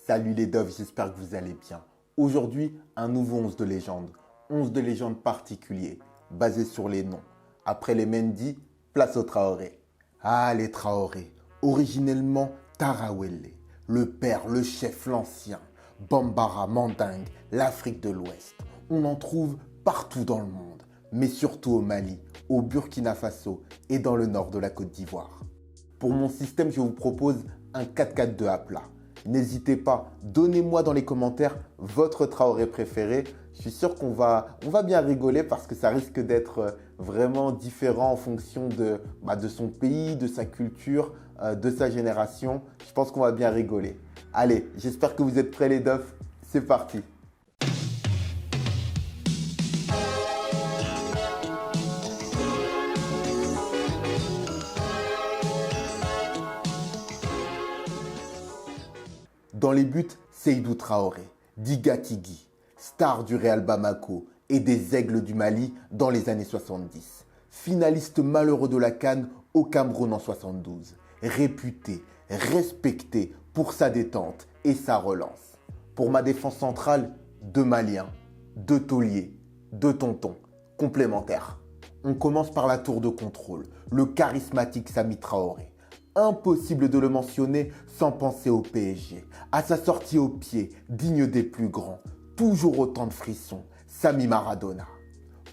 Salut les doves, j'espère que vous allez bien. Aujourd'hui, un nouveau 11 de légende. 11 de légende particulier, basé sur les noms. Après les Mendy, place aux Traoré. Ah, les Traoré, originellement Tarawele, le père, le chef, l'ancien, Bambara, Mandingue, l'Afrique de l'Ouest. On en trouve partout dans le monde, mais surtout au Mali, au Burkina Faso et dans le nord de la Côte d'Ivoire. Pour mon système, je vous propose un 4-4-2 à plat. N'hésitez pas, donnez-moi dans les commentaires votre Traoré préféré. Je suis sûr qu'on va bien rigoler parce que ça risque d'être vraiment différent en fonction de son pays, de sa culture, de sa génération. Je pense qu'on va bien rigoler. Allez, j'espère que vous êtes prêts les dofs. C'est parti. Dans les buts, Seydou Traoré, Diga Tigui, star du Real Bamako et des Aigles du Mali dans les années 70. Finaliste malheureux de la CAN au Cameroun en 72. Réputé, respecté pour sa détente et sa relance. Pour ma défense centrale, 2 Maliens, 2 tauliers, 2 tontons, complémentaires. On commence par la tour de contrôle, le charismatique Samy Traoré. Impossible de le mentionner sans penser au PSG. À sa sortie au pied, digne des plus grands, toujours autant de frissons, Samy Maradona.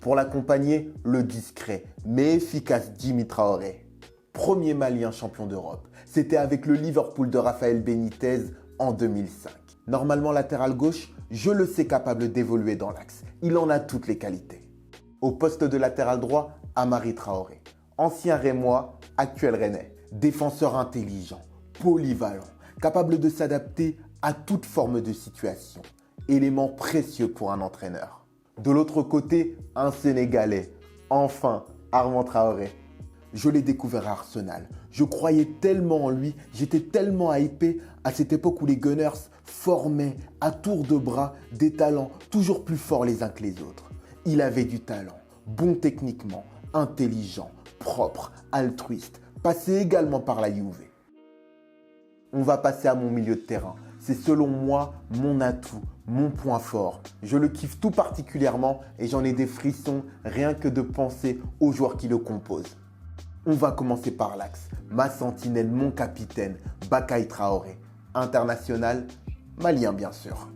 Pour l'accompagner, le discret mais efficace Jimmy Traoré. Premier Malien champion d'Europe, c'était avec le Liverpool de Rafael Benitez en 2005. Normalement latéral gauche, je le sais capable d'évoluer dans l'axe. Il en a toutes les qualités. Au poste de latéral droit, Amari Traoré. Ancien Rémois, actuel Rennais. Défenseur intelligent, polyvalent, capable de s'adapter à toute forme de situation. Élément précieux pour un entraîneur. De l'autre côté, un Sénégalais. Enfin, Armand Traoré. Je l'ai découvert à Arsenal. Je croyais tellement en lui, j'étais tellement hypé à cette époque où les Gunners formaient à tour de bras des talents toujours plus forts les uns que les autres. Il avait du talent, bon techniquement, intelligent, propre, altruiste, passé également par la Juve. On va passer à mon milieu de terrain. C'est selon moi mon atout, mon point fort. Je le kiffe tout particulièrement et j'en ai des frissons rien que de penser aux joueurs qui le composent. On va commencer par l'axe. Ma sentinelle, mon capitaine, Bakay Traoré. International, malien bien sûr.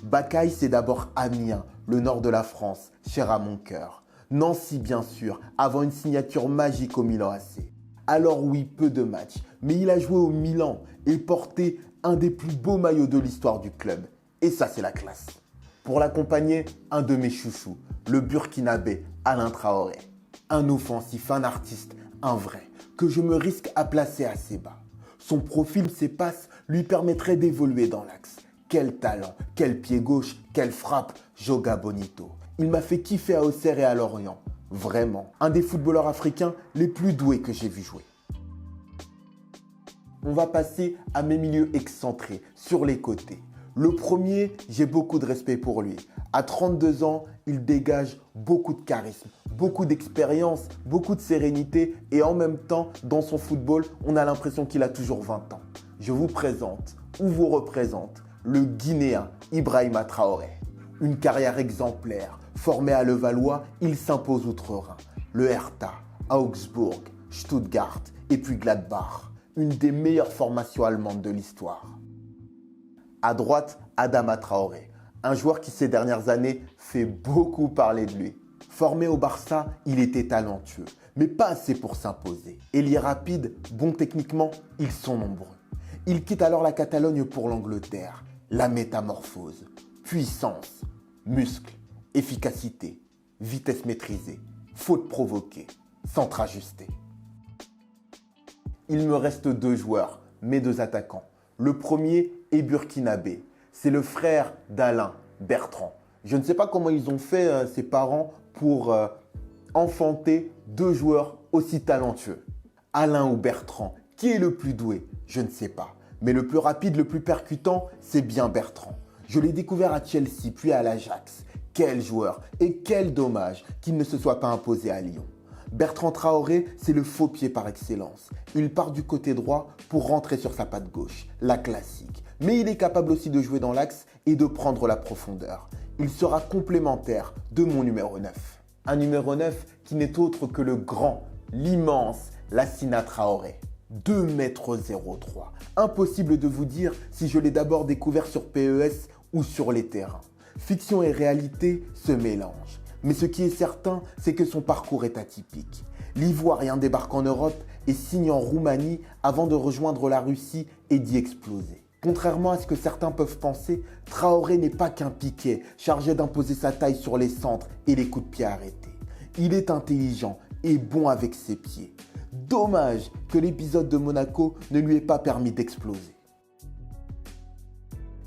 Bakay, c'est d'abord Amiens, le nord de la France, cher à mon cœur. Nancy bien sûr, avant une signature magique au Milan AC. Alors oui, peu de matchs, mais il a joué au Milan et porté un des plus beaux maillots de l'histoire du club. Et ça, c'est la classe. Pour l'accompagner, un de mes chouchous, le Burkinabé Alain Traoré. Un offensif, un artiste, un vrai, que je me risque à placer assez bas. Son profil, ses passes, lui permettraient d'évoluer dans l'axe. Quel talent, quel pied gauche, quelle frappe, Joga Bonito. Il m'a fait kiffer à Auxerre et à Lorient. Vraiment, un des footballeurs africains les plus doués que j'ai vu jouer. On va passer à mes milieux excentrés, sur les côtés. Le premier, j'ai beaucoup de respect pour lui. À 32 ans, il dégage beaucoup de charisme, beaucoup d'expérience, beaucoup de sérénité et en même temps, dans son football, on a l'impression qu'il a toujours 20 ans. Je vous présente, ou vous représente, le Guinéen Ibrahima Traoré. Une carrière exemplaire. Formé à Levallois, il s'impose outre-Rhin. Le Hertha, Augsbourg, Stuttgart et puis Gladbach. Une des meilleures formations allemandes de l'histoire. À droite, Adama Traoré. Un joueur qui ces dernières années fait beaucoup parler de lui. Formé au Barça, il était talentueux, mais pas assez pour s'imposer. Ailier rapide, bon techniquement, ils sont nombreux. Il quitte alors la Catalogne pour l'Angleterre. La métamorphose, puissance, muscle. Efficacité, vitesse maîtrisée, faute provoquée, centre ajusté. Il me reste 2 joueurs, mes 2 attaquants. Le premier est burkinabé. C'est le frère d'Alain, Bertrand. Je ne sais pas comment ils ont fait ses parents pour enfanter 2 joueurs aussi talentueux. Alain ou Bertrand, qui est le plus doué? Je ne sais pas. Mais le plus rapide, le plus percutant, c'est bien Bertrand. Je l'ai découvert à Chelsea, puis à l'Ajax. Quel joueur et quel dommage qu'il ne se soit pas imposé à Lyon. Bertrand Traoré, c'est le faux pied par excellence. Il part du côté droit pour rentrer sur sa patte gauche, la classique. Mais il est capable aussi de jouer dans l'axe et de prendre la profondeur. Il sera complémentaire de mon numéro 9. Un numéro 9 qui n'est autre que le grand, l'immense Lassina Traoré. 2,03 m. Impossible de vous dire si je l'ai d'abord découvert sur PES ou sur les terrains. Fiction et réalité se mélangent. Mais ce qui est certain, c'est que son parcours est atypique. L'Ivoirien débarque en Europe et signe en Roumanie avant de rejoindre la Russie et d'y exploser. Contrairement à ce que certains peuvent penser, Traoré n'est pas qu'un piquet chargé d'imposer sa taille sur les centres et les coups de pied arrêtés. Il est intelligent et bon avec ses pieds. Dommage que l'épisode de Monaco ne lui ait pas permis d'exploser.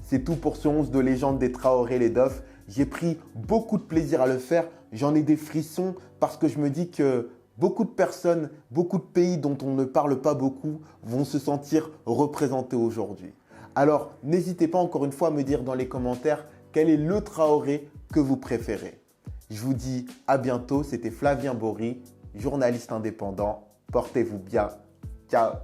C'est tout pour ce 11 de légende des Traoré les Dofs. J'ai pris beaucoup de plaisir à le faire. J'en ai des frissons parce que je me dis que beaucoup de personnes, beaucoup de pays dont on ne parle pas beaucoup vont se sentir représentés aujourd'hui. Alors, n'hésitez pas encore une fois à me dire dans les commentaires quel est le Traoré que vous préférez. Je vous dis à bientôt. C'était Flavien Bory, journaliste indépendant. Portez-vous bien. Ciao.